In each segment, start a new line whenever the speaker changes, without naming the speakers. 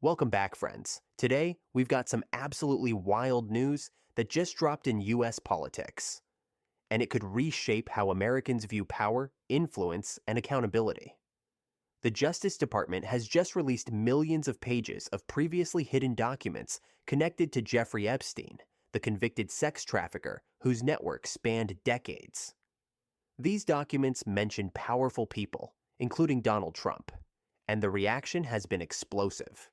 Welcome back, friends. Today, we've got some absolutely wild news that just dropped in US politics, and it could reshape how Americans view power, influence, and accountability. The Justice Department has just released millions of pages of previously hidden documents connected to Jeffrey Epstein, the convicted sex trafficker whose network spanned decades. These documents mention powerful people, including Donald Trump, and the reaction has been explosive.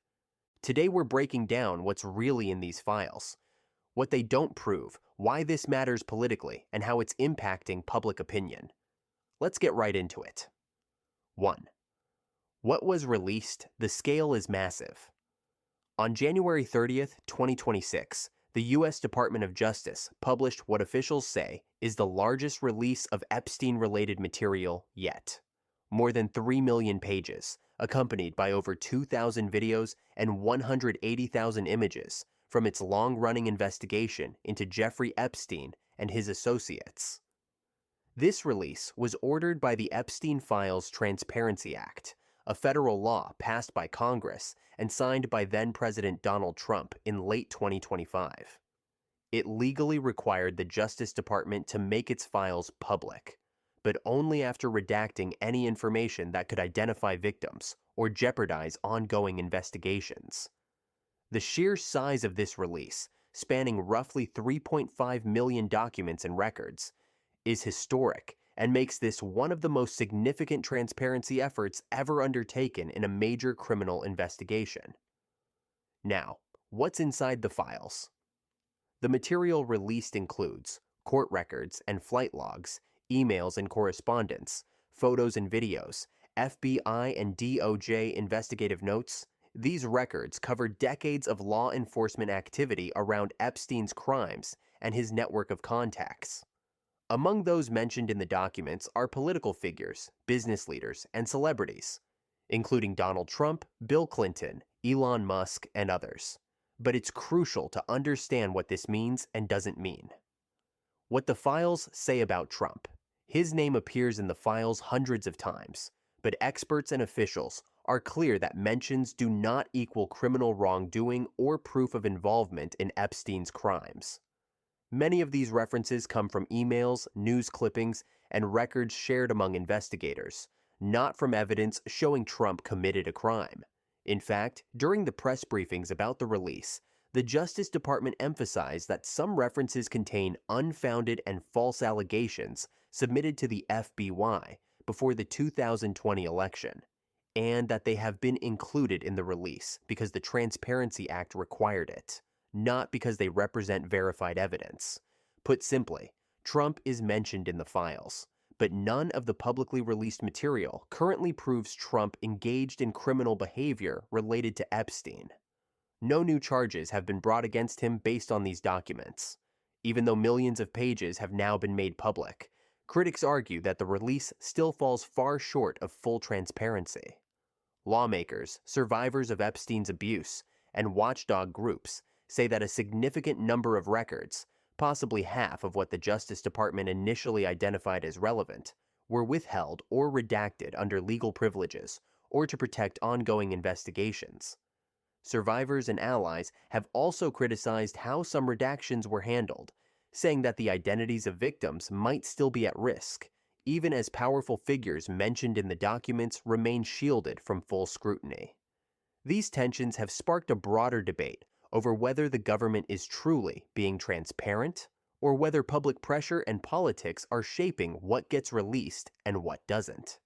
Today we're breaking down what's really in these files, what they don't prove, why this matters politically, and how it's impacting public opinion. Let's get right into it. 1. What was released? The scale is massive. On January 30th, 2026, the U.S. Department of Justice published what officials say is the largest release of Epstein-related material yet. More than 3 million pages, accompanied by over 2,000 videos and 180,000 images from its long-running investigation into Jeffrey Epstein and his associates. This release was ordered by the Epstein Files Transparency Act, a federal law passed by Congress and signed by then-President Donald Trump in late 2025. It legally required the Justice Department to make its files public, but only after redacting any information that could identify victims or jeopardize ongoing investigations. The sheer size of this release, spanning roughly 3.5 million documents and records, is historic and makes this one of the most significant transparency efforts ever undertaken in a major criminal investigation. Now, what's inside the files? The material released includes court records and flight logs, emails and correspondence, photos and videos, FBI and DOJ investigative notes. These records cover decades of law enforcement activity around Epstein's crimes and his network of contacts. Among those mentioned in the documents are political figures, business leaders, and celebrities, including Donald Trump, Bill Clinton, Elon Musk, and others. But it's crucial to understand what this means and doesn't mean. What the files say about Trump. His name appears in the files hundreds of times, but experts and officials are clear that mentions do not equal criminal wrongdoing or proof of involvement in Epstein's crimes. Many of these references come from emails, news clippings, and records shared among investigators, not from evidence showing Trump committed a crime. In fact, during the press briefings about the release, the Justice Department emphasized that some references contain unfounded and false allegations submitted to the FBI before the 2020 election, and that they have been included in the release because the Transparency Act required it, not because they represent verified evidence. Put simply, Trump is mentioned in the files, but none of the publicly released material currently proves Trump engaged in criminal behavior related to Epstein. No new charges have been brought against him based on these documents. Even though millions of pages have now been made public, critics argue that the release still falls far short of full transparency. Lawmakers, survivors of Epstein's abuse, and watchdog groups say that a significant number of records, possibly half of what the Justice Department initially identified as relevant, were withheld or redacted under legal privileges or to protect ongoing investigations. Survivors and allies have also criticized how some redactions were handled, saying that the identities of victims might still be at risk, even as powerful figures mentioned in the documents remain shielded from full scrutiny. These tensions have sparked a broader debate over whether the government is truly being transparent or whether public pressure and politics are shaping what gets released and what doesn't.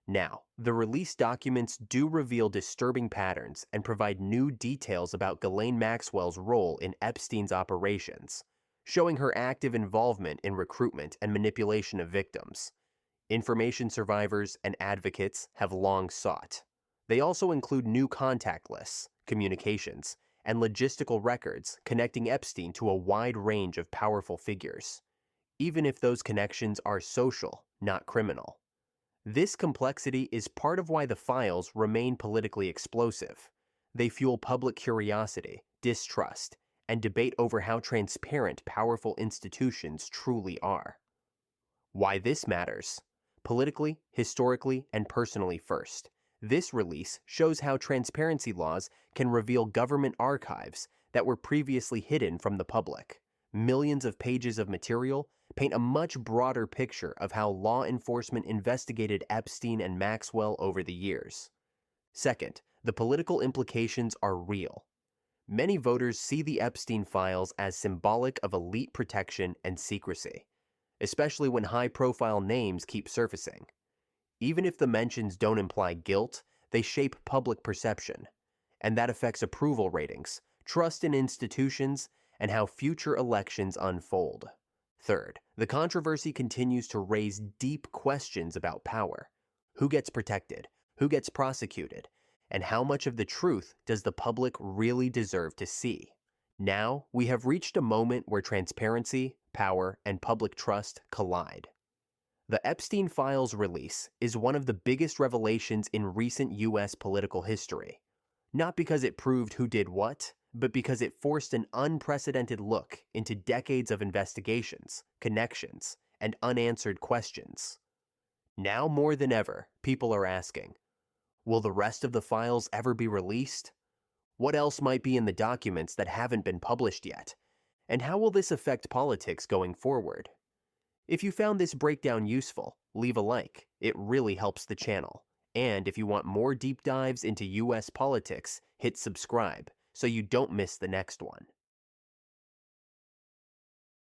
Now, the released documents do reveal disturbing patterns and provide new details about Ghislaine Maxwell's role in Epstein's operations, showing her active involvement in recruitment and manipulation of victims, information survivors and advocates have long sought. They also include new contact lists, communications, and logistical records connecting Epstein to a wide range of powerful figures, even if those connections are social, not criminal. This complexity is part of why the files remain politically explosive. They fuel public curiosity, distrust, and debate over how transparent powerful institutions truly are. Why this matters? Politically, historically, and personally first. This release shows how transparency laws can reveal government archives that were previously hidden from the public. Millions of pages of material paint a much broader picture of how law enforcement investigated Epstein and Maxwell over the years. Second, the political implications are real. Many voters see the Epstein files as symbolic of elite protection and secrecy, especially when high-profile names keep surfacing. Even if the mentions don't imply guilt, they shape public perception, and that affects approval ratings, trust in institutions, and how future elections unfold. Third, the controversy continues to raise deep questions about power. Who gets protected? Who gets prosecuted? And how much of the truth does the public really deserve to see? Now, we have reached a moment where transparency, power, and public trust collide. The Epstein Files release is one of the biggest revelations in recent U.S. political history, not because it proved who did what, but because it forced an unprecedented look into decades of investigations, connections, and unanswered questions. Now more than ever, people are asking, will the rest of the files ever be released? What else might be in the documents that haven't been published yet? And how will this affect politics going forward? If you found this breakdown useful, leave a like. It really helps the channel. And if you want more deep dives into US politics, hit subscribe so you don't miss the next one.